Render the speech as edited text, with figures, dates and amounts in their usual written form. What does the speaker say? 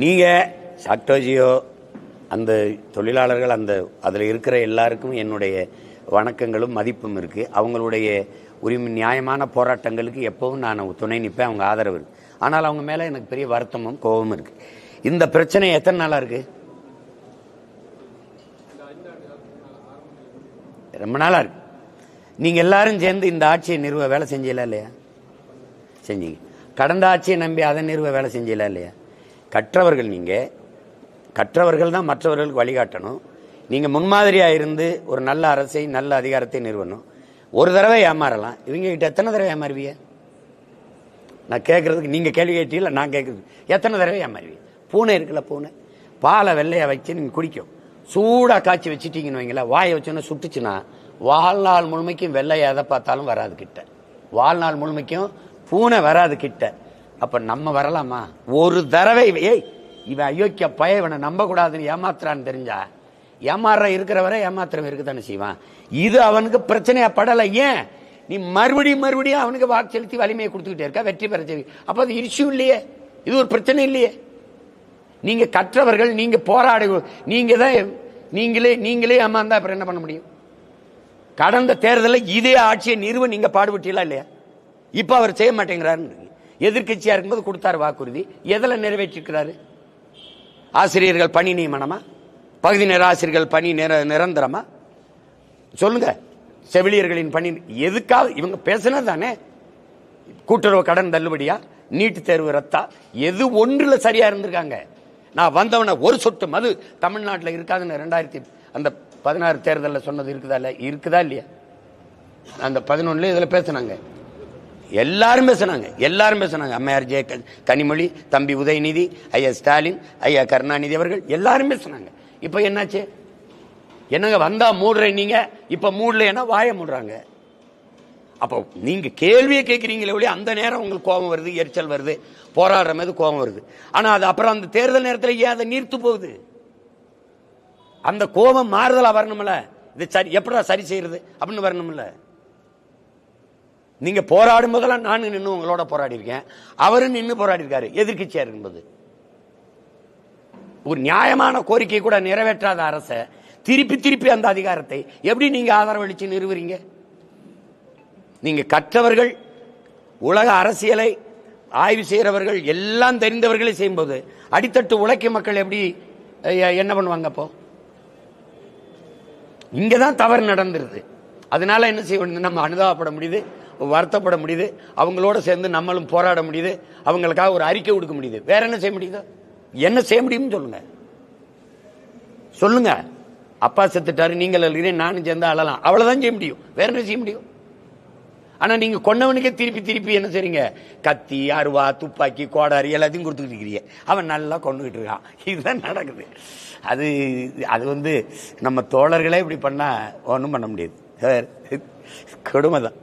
நீங்கள் சாக்டோஜியோ அந்த தொழிலாளர்கள் அந்த அதில் இருக்கிற எல்லாருக்கும் என்னுடைய வணக்கங்களும் மதிப்பும் இருக்குது. அவங்களுடைய உரிமை நியாயமான போராட்டங்களுக்கு எப்பவும் நான் துணை நிற்பேன், அவங்க ஆதரவு இருக்குது. ஆனால் அவங்க மேலே எனக்கு பெரிய வருத்தமும் கோபமும் இருக்குது. இந்த பிரச்சனை எத்தனை நாளாக இருக்குது? ரொம்ப நாளாக இருக்கு. நீங்கள் எல்லாரும் சேர்ந்து இந்த ஆட்சியை நிறுவ வேலை செஞ்சீங்களா இல்லையா? செஞ்சீங்க. கடந்த ஆட்சியை நம்பி அதை நிறுவ வேலை செஞ்சீங்களா இல்லையா? கற்றவர்கள் நீங்கள், கற்றவர்கள் தான் மற்றவர்களுக்கு வழிகாட்டணும். நீங்கள் முன்மாதிரியாக இருந்து ஒரு நல்ல அரசை நல்ல அதிகாரத்தை நிறுவணும். ஒரு தடவை ஏமாறலாம், இவங்க கிட்ட எத்தனை தடவை ஏமாறுவீங்க? நான் கேட்கறதுக்கு நீங்கள் கேள்வி கேட்டீங்களா? நான் கேட்கறது எத்தனை தடவை ஏமாறுவீங்க? பூனை இருக்குல்ல, பூனை பாலை வெள்ளையை வச்சு நீங்கள் குடிக்கும், சூடாக காய்ச்சி வச்சுட்டீங்கன்னு வைங்களா, வாயை வச்சோன்னா சுட்டுச்சுன்னா வாழ்நாள் முழுமைக்கும் வெள்ளையை எதை பார்த்தாலும் வராது கிட்ட. வாழ்நாள் முழுமைக்கும் பூனை வராது கிட்ட. அப்ப நம்ம வரலாமா? ஒரு தடவை ஏய் இவன் அயோக்கிய பய, இவனை நம்ப கூடாதுன்னு ஏமாத்துறான்னு தெரிஞ்சா ஏமாற இருக்கிறவரை ஏமாத்திரம் இருக்குதானே செய்வான். இது அவனுக்கு பிரச்சனையா படலை. ஏன் நீ மறுபடியும் அவனுக்கு வாக்கு செலுத்தி வலிமையை கொடுத்துக்கிட்டே இருக்கா, வெற்றி பெற செய்வி. அப்ப அது இஷ்யூ இல்லையே, இது ஒரு பிரச்சனை இல்லையே. நீங்க கற்றவர்கள், நீங்க போராடு, நீங்க தான் நீங்களே ஏமாந்தா அப்புறம் என்ன பண்ண முடியும்? கடந்த தேர்தலில் இதே ஆட்சியை நிறுவ நீங்க பாடுபட்டீங்களா இல்லையா? இப்ப அவர் செய்ய மாட்டேங்கிறாரு. எதிர்கட்சியா இருக்கும்போது கொடுத்தாரு வாக்குறுதி, எதில் நிறைவேற்றிருக்கிறாரு? ஆசிரியர்கள் பணி நியமனமா? பகுதி நேர ஆசிரியர்கள் பணி நிரந்தரமா? சொல்லுங்க. செவிலியர்களின் பணி எதுக்காக இவங்க பேசினது தானே? கூட்டுறவு கடன் தள்ளுபடியா, நீட் தேர்வு ரத்தா, எது ஒன்றுல சரியா இருந்திருக்காங்க. நான் வந்தவன ஒரு சொட்டு மது தமிழ்நாட்டில் இருக்காதுன்னு 2016 தேர்தலில் சொன்னது இருக்குதா இல்லையா? அந்த 11 இதுல பேசினாங்க, எல்லாரும் பேசினாங்க. அம்மையார் ஜெய கனிமொழி, தம்பி உதயநிதி, ஐயா ஸ்டாலின், ஐயா கருணாநிதி அவர்கள் எல்லாரும் பேசினாங்க. இப்ப என்னாச்சு? என்னங்க வந்தா மூடுறேன், நீங்க இப்ப மூடல வாய மூடுறாங்க. அப்போ நீங்க கேள்வியை கேட்கிறீங்களே ஒழிய அந்த நேரம் உங்களுக்கு கோபம் வருது, எரிச்சல் வருது, போராடுற மாதிரி கோபம் வருது. ஆனா அது அப்புறம் அந்த தேர்தல் நேரத்தில் ஏன் அதை நீர்த்து போகுது? அந்த கோபம் மாறுதலா வரணும்ல. இது சரி, எப்படா சரி செய்யறது அப்படின்னு வரணும்ல. நீங்க போராடும் போதெல்லாம் நானும் நின்று உங்களோட போராடி இருக்கேன், அவரும் நின்று போராடி இருக்காரு எதிர்கட்சியா இருக்கும்போது. ஒரு நியாயமான கோரிக்கை கூட நிறைவேற்றாத அரசை திருப்பி அந்த அதிகாரத்தை எப்படி நீங்க ஆதரவளிச்சு நிறுவுறீங்க? நீங்க கற்றவர்கள், உலக அரசியலை ஆய்வு செய்யறவர்கள், எல்லாம் தெரிந்தவர்களே செய்யும்போது அடித்தட்டு உழைக்கும் மக்கள் எப்படி என்ன பண்ணுவாங்க? அப்போ இங்கதான் தவறு நடந்துருது. அதனால என்ன செய்ய, நம்ம அனுதாபப்பட முடியுது, வருத்தப்பட முடியுது, அவங்களோட சேர்ந்து நம்மளும் போராட முடியுது, அவங்களுக்காக ஒரு அறிக்கை கொடுக்க முடியுது. வேற என்ன செய்ய முடியுது? என்ன செய்ய முடியும்னு சொல்லுங்க. அப்பா செத்துட்டாரு, நீங்கள் நானும் சேர்ந்து அழலாம், அவ்வளவுதான் செய்ய முடியும். வேற என்ன செய்ய முடியும்? ஆனா நீங்க கொன்னவனுக்கே திருப்பி என்ன செய்றீங்க? கத்தி, அருவா, துப்பாக்கி, கோடாரி எல்லாத்தையும் கொடுத்துக்கிட்டு இருக்கிறீங்க. அவன் நல்லா கொண்டுகிட்டு இருக்கான். இதுதான் நடக்குது. அது நம்ம தோழர்களே இப்படி பண்ணா ஒன்றும் பண்ண முடியாது. கொடுமைதான்.